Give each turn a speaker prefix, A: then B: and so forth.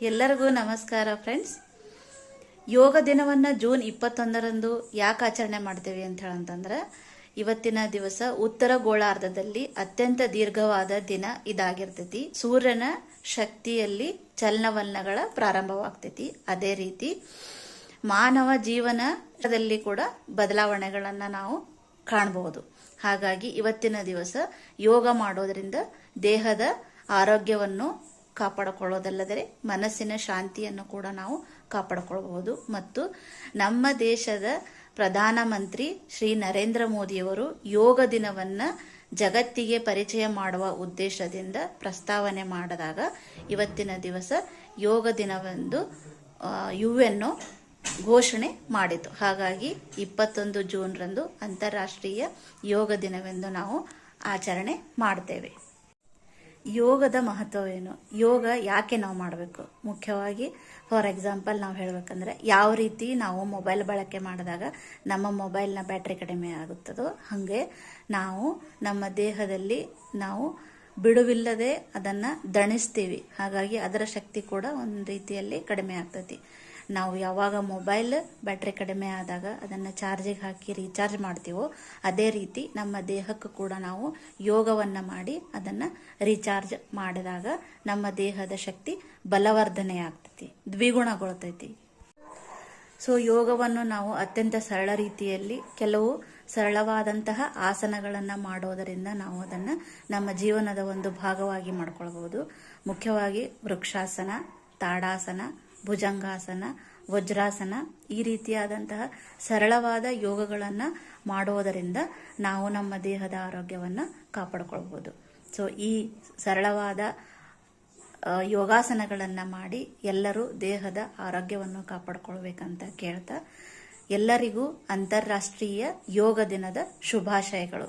A: ಎಲ್ಲರಿಗೂ ನಮಸ್ಕಾರ ಫ್ರೆಂಡ್ಸ್. ಯೋಗ ದಿನವನ್ನ ಜೂನ್ 21ರಂದು ಯಾಕೆ ಆಚರಣೆ ಮಾಡ್ತೇವೆ ಅಂತ ಹೇಳಂತಂದ್ರೆ, ಇವತ್ತಿನ ದಿವಸ ಉತ್ತರ ಗೋಳಾರ್ಧದಲ್ಲಿ ಅತ್ಯಂತ ದೀರ್ಘವಾದ ದಿನ ಇದಾಗಿರ್ತೈತಿ. ಸೂರ್ಯನ ಶಕ್ತಿಯಲ್ಲಿ ಚಲನವಲನಗಳ ಪ್ರಾರಂಭವಾಗ್ತೈತಿ. ಅದೇ ರೀತಿ ಮಾನವ ಜೀವನದಲ್ಲಿ ಕೂಡ ಬದಲಾವಣೆಗಳನ್ನ ನಾವು ಕಾಣಬಹುದು. ಹಾಗಾಗಿ ಇವತ್ತಿನ ದಿವಸ ಯೋಗ ಮಾಡೋದ್ರಿಂದ ದೇಹದ ಆರೋಗ್ಯವನ್ನು ಕಾಪಾಡಿಕೊಳ್ಳೋದಲ್ಲದೆ ಮನಸ್ಸಿನ ಶಾಂತಿಯನ್ನು ಕೂಡ ನಾವು ಕಾಪಾಡಿಕೊಳ್ಳಬಹುದು. ಮತ್ತು ನಮ್ಮ ದೇಶದ ಪ್ರಧಾನಮಂತ್ರಿ ಶ್ರೀ ನರೇಂದ್ರ ಮೋದಿಯವರು ಯೋಗ ದಿನವನ್ನ ಜಗತ್ತಿಗೆ ಪರಿಚಯ ಮಾಡುವ ಉದ್ದೇಶದಿಂದ ಪ್ರಸ್ತಾವನೆ ಮಾಡಿದಾಗ ಇವತ್ತಿನ ದಿವಸ ಯೋಗ ದಿನವೆಂದು UN ಘೋಷಣೆ ಮಾಡಿತು. ಹಾಗಾಗಿ 21 ಜೂನ್ರಂದು ಅಂತಾರಾಷ್ಟ್ರೀಯ ಯೋಗ ದಿನವೆಂದು ನಾವು ಆಚರಣೆ ಮಾಡ್ತೇವೆ. ಯೋಗದ ಮಹತ್ವವೇನು, ಯೋಗ ಯಾಕೆ ನಾವು ಮಾಡಬೇಕು? ಮುಖ್ಯವಾಗಿ ಫಾರ್ ಎಕ್ಸಾಂಪಲ್ ನಾವು ಹೇಳಬೇಕಂದ್ರೆ, ಯಾವ ರೀತಿ ನಾವು ಮೊಬೈಲ್ ಬಳಕೆ ಮಾಡಿದಾಗ ನಮ್ಮ ಮೊಬೈಲ್ನ ಬ್ಯಾಟ್ರಿ ಕಡಿಮೆ ಆಗುತ್ತದೋ ಹಾಗೆ ನಾವು ನಮ್ಮ ದೇಹದಲ್ಲಿ ನಾವು ಬಿಡುವಿಲ್ಲದೆ ಅದನ್ನು ದಣಿಸ್ತೀವಿ. ಹಾಗಾಗಿ ಅದರ ಶಕ್ತಿ ಕೂಡ ಒಂದು ರೀತಿಯಲ್ಲಿ ಕಡಿಮೆ ಆಗ್ತೈತಿ. ನಾವು ಯಾವಾಗ ಮೊಬೈಲ್ ಬ್ಯಾಟ್ರಿ ಕಡಿಮೆ ಆದಾಗ ಅದನ್ನು ಚಾರ್ಜಿಗೆ ಹಾಕಿ ರೀಚಾರ್ಜ್ ಮಾಡ್ತೀವೋ ಅದೇ ರೀತಿ ನಮ್ಮ ದೇಹಕ್ಕೂ ಕೂಡ ನಾವು ಯೋಗವನ್ನು ಮಾಡಿ ಅದನ್ನು ರೀಚಾರ್ಜ್ ಮಾಡಿದಾಗ ನಮ್ಮ ದೇಹದ ಶಕ್ತಿ ಬಲವರ್ಧನೆ ಆಗ್ತೈತಿ, ದ್ವಿಗುಣಗೊಳ್ತೈತಿ. ಸೊ ಯೋಗವನ್ನು ನಾವು ಅತ್ಯಂತ ಸರಳ ರೀತಿಯಲ್ಲಿ ಕೆಲವು ಸರಳವಾದಂತಹ ಆಸನಗಳನ್ನು ಮಾಡೋದರಿಂದ ನಾವು ಅದನ್ನು ನಮ್ಮ ಜೀವನದ ಒಂದು ಭಾಗವಾಗಿ ಮಾಡ್ಕೊಳ್ಬಹುದು. ಮುಖ್ಯವಾಗಿ ವೃಕ್ಷಾಸನ, ತಾಡಾಸನ, ಭುಜಂಗಾಸನ, ವಜ್ರಾಸನ, ಈ ರೀತಿಯಾದಂತಹ ಸರಳವಾದ ಯೋಗಗಳನ್ನು ಮಾಡೋದರಿಂದ ನಾವು ನಮ್ಮ ದೇಹದ ಆರೋಗ್ಯವನ್ನು ಕಾಪಾಡ್ಕೊಳ್ಬಹುದು. ಸೊ ಈ ಸರಳವಾದ ಯೋಗಾಸನಗಳನ್ನು ಮಾಡಿ ಎಲ್ಲರೂ ದೇಹದ ಆರೋಗ್ಯವನ್ನು ಕಾಪಾಡ್ಕೊಳ್ಬೇಕಂತ ಕೇಳ್ತಾ ಎಲ್ಲರಿಗೂ ಅಂತಾರಾಷ್ಟ್ರೀಯ ಯೋಗ ದಿನದ ಶುಭಾಶಯಗಳು.